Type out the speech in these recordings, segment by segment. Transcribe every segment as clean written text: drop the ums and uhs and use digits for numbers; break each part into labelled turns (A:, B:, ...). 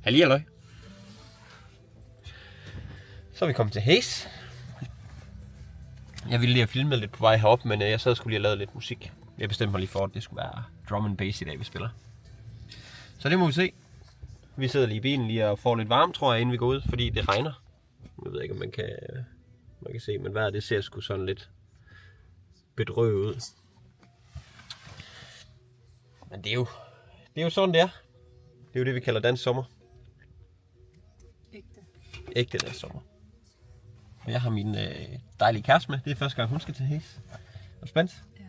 A: Halløj. Så er vi kommet til Haze. Jeg ville lige have filmet lidt på vej herop, men jeg sad skulle lige have lavet lidt musik. Jeg bestemte mig lige for, at det skulle være drum and bass i dag, vi spiller. Så det må vi se. Vi sidder lige i bilen lige og får lidt varme, tror jeg, inden vi går ud, fordi det regner. Jeg ved ikke, om man kan se, men vejret det ser sgu sådan lidt bedrøvet ud. Men det er jo sådan, det er. Det er jo det, vi kalder dansk sommer. Ægte dansk sommer. Og jeg har min dejlige kæreste med. Det er første gang, hun skal til Haze. Er du spændt?
B: Ja.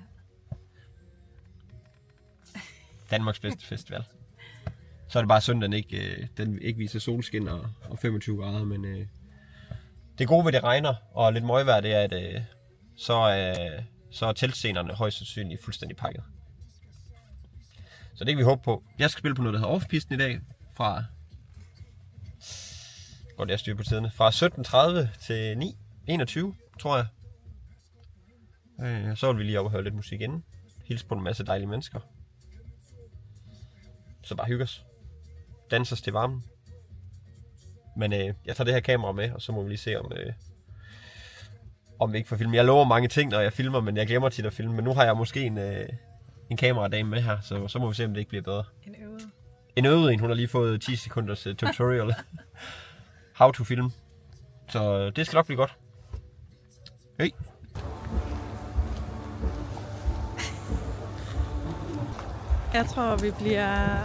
A: Danmarks bedste festival. Så er det bare synd, den ikke viser solskin og 25 grader, men det gode ved det regner og lidt møgvejr, det er, at så er teltscenerne højst sandsynligt fuldstændig pakket. Så det kan vi håbe på. Jeg skal spille på noget, der hedder Off-pisten i dag, fra godt jeg styrer på tiderne, fra 17.30 til 21, tror jeg. Så vil vi lige op og høre lidt musik inden. Hils på en masse dejlige mennesker. Så bare hygge os. Danser os til varmen. Men jeg tager det her kamera med, og så må vi lige se, om vi ikke får filmet. Jeg lover mange ting, når jeg filmer, men jeg glemmer tit at filme. Men nu har jeg måske en kameradame med her, så må vi se, om det ikke bliver bedre. En øvet en. Hun har lige fået 10 sekunders tutorial. How to film. Så det skal nok blive godt. Hej.
B: Jeg tror, vi bliver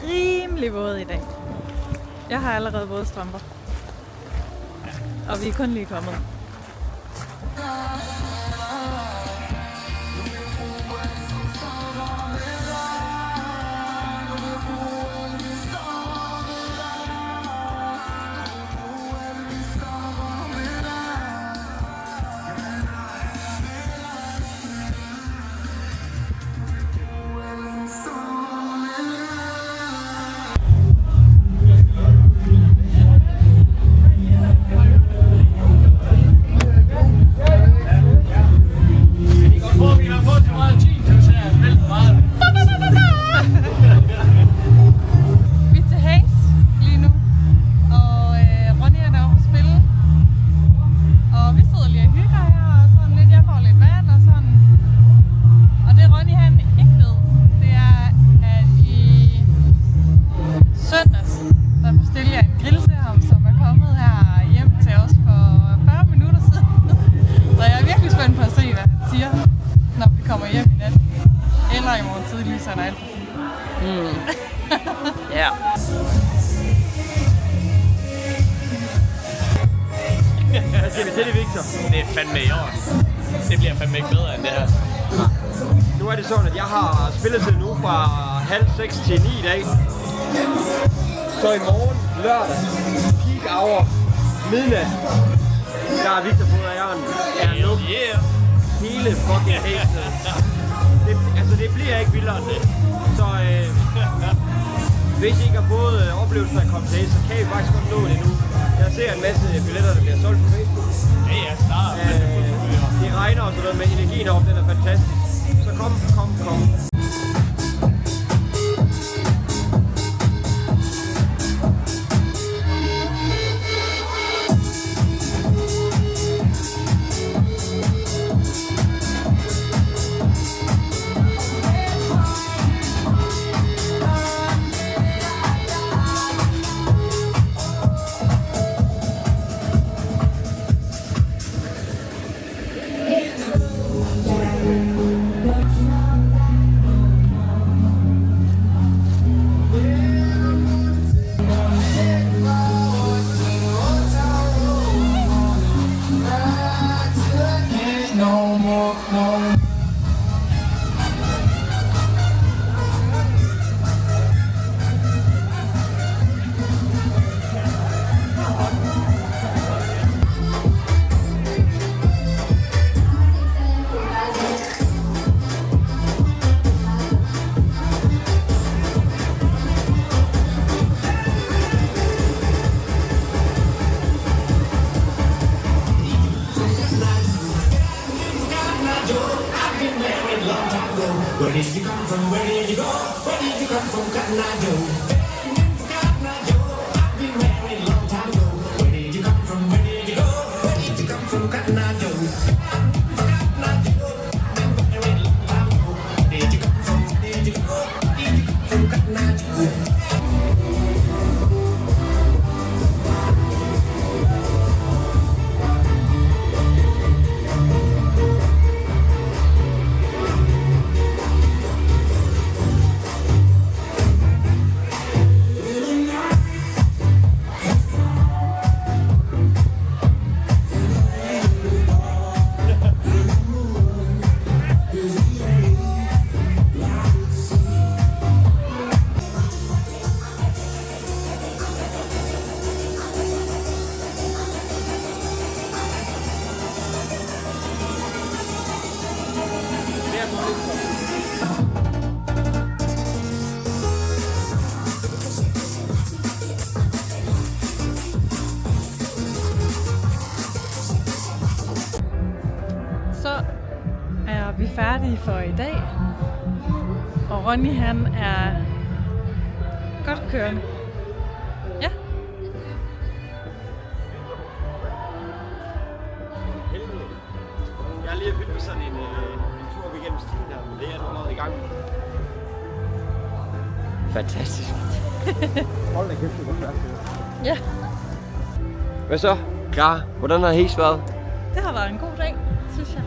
B: rimelig våde i dag. Jeg har allerede våde strømper. Og vi er kun lige kommet.
C: Ja.
A: Hvad siger vi til det, Victor?
C: Det er fandme i år. Det bliver fandme ikke bedre end det her.
A: Nu er det sådan, at jeg har spillet til nu fra 5:30 til 9 i dag. Så i morgen, lørdag, peak hour, midnat, der er Victor på Ejeren. Hele fucking Haze. Det bliver ikke vildere end det. Så hvis I ikke har fået oplevelsen af at komme til Haze, så kan I faktisk godt nå det nu. Jeg ser en masse billetter, der bliver solgt på Facebook.
C: Ja, snart.
A: Det regner og sådan noget, men energien heroppe, den er fantastisk. Så kom.
D: Where did you come from? Where did you go? Where did you come from? Cotton Eye Joe.
B: Så er vi færdige for i dag. Og Ronny han er godt kørende. Ja.
A: Helvede. Jeg har lige filmet sådan en tur op igennem stien her, men det er allerede i gang. Fantastisk. Hold da kæft, det var færdigt.
B: Ja,
A: Hvad så? Klar? Hvordan har Hes været?
B: det har været en god dag, synes jeg.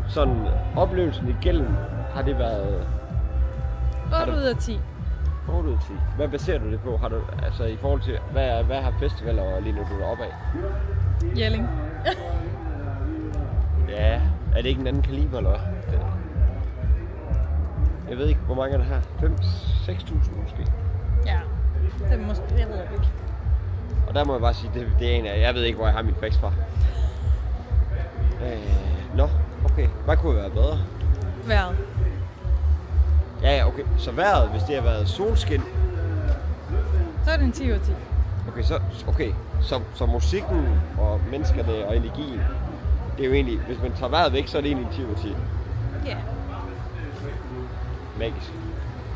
A: Sådan oplevelsen i gælden, har det været
B: 8 ud af 10.
A: 8 ud af 10. Hvad baserer du det på? Har du, altså i forhold til, hvad har festivaler lige nu du er oppe af?
B: Jelling.
A: Ja, er det ikke en anden kaliber, eller hvad? Jeg ved ikke, hvor mange er der her? 5-6.000 måske?
B: Ja, det er måske, jeg ved ikke.
A: Og der må jeg bare sige, det er en af, jeg ved ikke, hvor jeg har min facts fra. Nå, okay. Hvad kunne være bedre?
B: Vejret.
A: Ja, okay. Så vejret, hvis det har været solskin,
B: Så er det en 10 ud af 10.
A: okay, så musikken og menneskerne og energien, det er jo egentlig, hvis man tager vejret væk, så er det egentlig en 10 ud af 10.
B: Ja,
A: Magisk.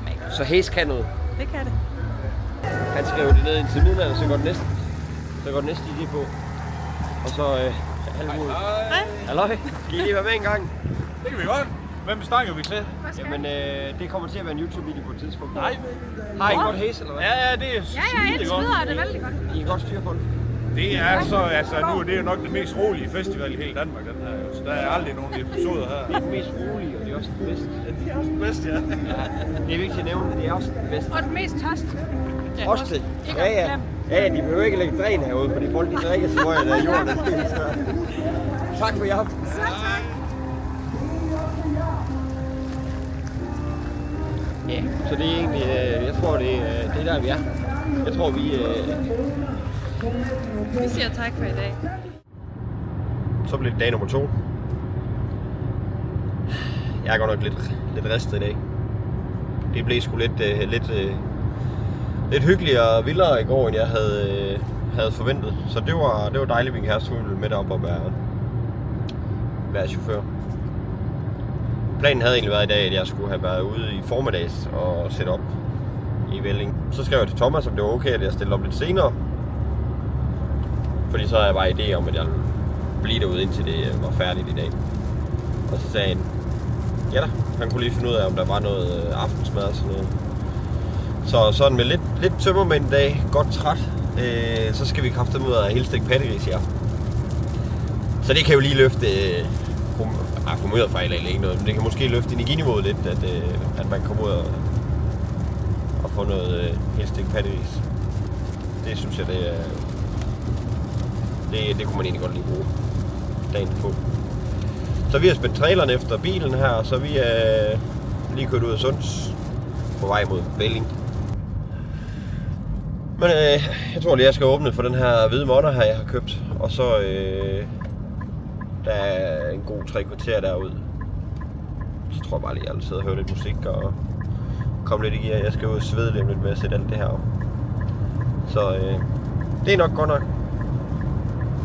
B: magisk.
A: Så Hes kan noget.
B: Det kan det.
A: Han skrev det ned indtil midnat, og så går det næste idé på. Og så halvmål.
B: Hej.
A: Halløj, skal I lige være med en gang?
C: Det kan vi godt. Hvem snakker vi til?
A: Jamen, det kommer til at være en YouTube-video på et tidspunkt.
C: Nej.
A: Har I godt Hes, eller hvad?
C: Ja, det er
E: Indtil videre er det vældig godt.
A: I kan godt styre på det.
C: Det er så, altså nu er det jo nok den mest rolige festival i hele Danmark, den her. Så der er aldrig nogen episoder her.
A: Det er den mest rolige, og det er også den bedste.
C: Det er også den bedste, ja.
A: Ja, det er vigtigt at nævne, det er også den bedste.
E: Og den mest tørst.
A: Også det. Ja, de behøver ikke lægge dræn herude, fordi folk de drikker så meget af jorden. Tak for jer. Ja, så det er egentlig, jeg tror det er der vi er. Jeg tror vi...
B: Vi siger tak for i dag.
A: Så bliver det dag nummer 2. Jeg er godt nok lidt ristet i dag. Det blev sgu lidt hyggeligere og vildere i går, end jeg havde forventet. Så det var dejligt, min kæreste ville med op og være chauffør. Planen havde egentlig været i dag, at jeg skulle have været ude i formiddags og sætte op i Velling. Så skrev jeg til Thomas, om det var okay, at jeg stillede op lidt senere. Fordi så havde jeg bare idé om, at jeg ville blive derude, indtil det var færdigt i dag. Og så sagde han, ja da, han kunne lige finde ud af, om der var noget aftensmad og sådan noget. Så sådan med lidt tømmermænd en dag, godt træt, så skal vi kraftedeme ud af helstegt pattegris i aften. Så det kan jo lige løfte humørfejl eller ikke noget, men det kan måske løfte energiniveauet lidt, at man kommer ud og får noget helstegt pattegris. Det synes jeg, det kunne man egentlig godt lige bruge dagen på. Så vi har spændt traileren efter bilen her, og så vi er lige kørt ud af Sunds på vej mod Velling. Men jeg tror lige, jeg skal åbne for den her hvide måneder her, jeg har købt. Og så der er en god 3 kvarter derude. Så tror jeg bare lige, jeg vil sidde og høre lidt musik og komme lidt i gear. Jeg skal ud og svede lidt med at sætte alt det her op. Så det er nok godt nok.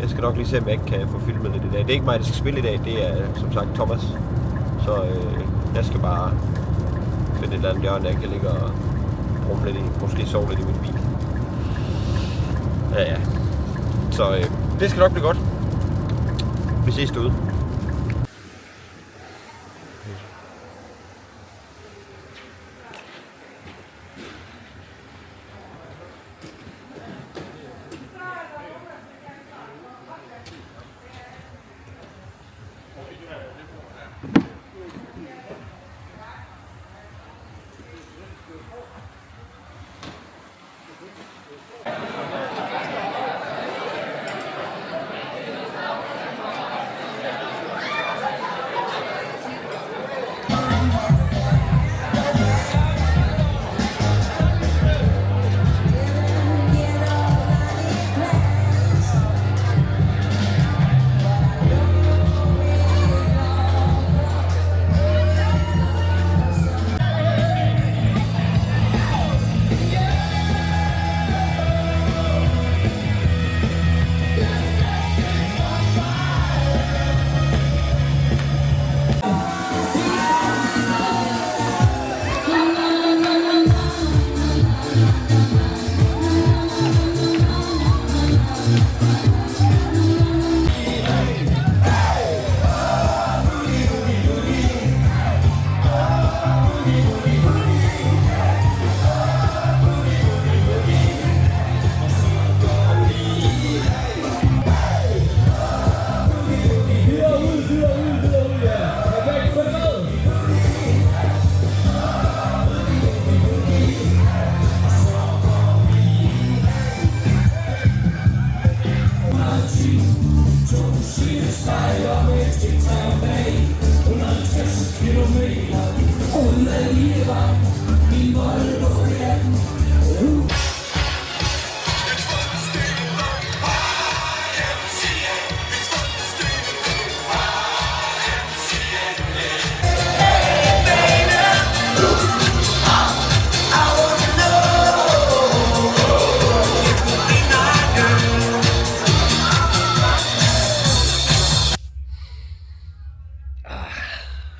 A: Jeg skal nok lige se, om jeg ikke kan få filmet lidt i dag. Det er ikke mig, der skal spille i dag. Det er som sagt Thomas. Så jeg skal bare finde et eller andet hjørne, jeg kan ligge og brumme lidt i. Måske sove lidt i min bil. Ja. Så det skal nok blive godt. Vi ses derude.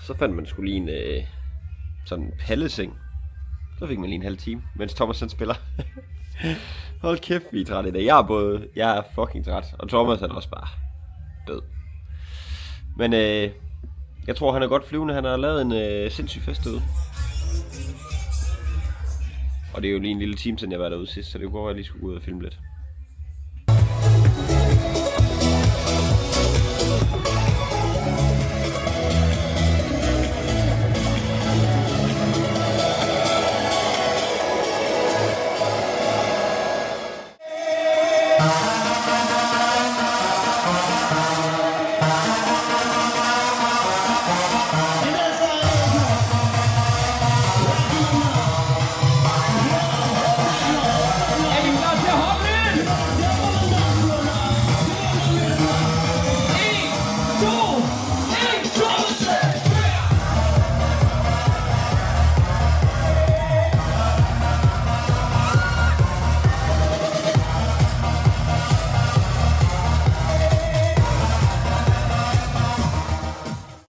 A: Så fandt man sgu lige en sådan en palleseng. Så fik man lige en halv time, mens Thomas han spiller. Hold kæft, vi er trætte i dag. Jeg er fucking træt, og Thomas er også bare død. Men jeg tror han er godt flyvende. Han har lavet en sindssyg fest derude. Og det er jo lige en lille time siden jeg var derude sidst, så det kunne godt være, at jeg lige skulle gå ud og filme lidt.